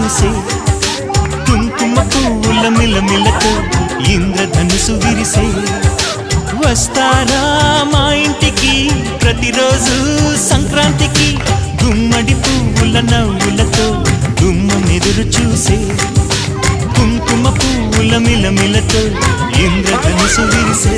చూసే కుంకుమ పువ్వుల మిలమిలతో ఇంద్రధనుసు విరిసే వస్తారా మా ఇంటికి ప్రతిరోజు సంక్రాంతికి గుమ్మడి పువ్వుల నవ్వులతో గుమ్మమెదురు చూసే కుంకుమ పువ్వుల మిలమిలతో ఇంద్రధనుసు విరిసే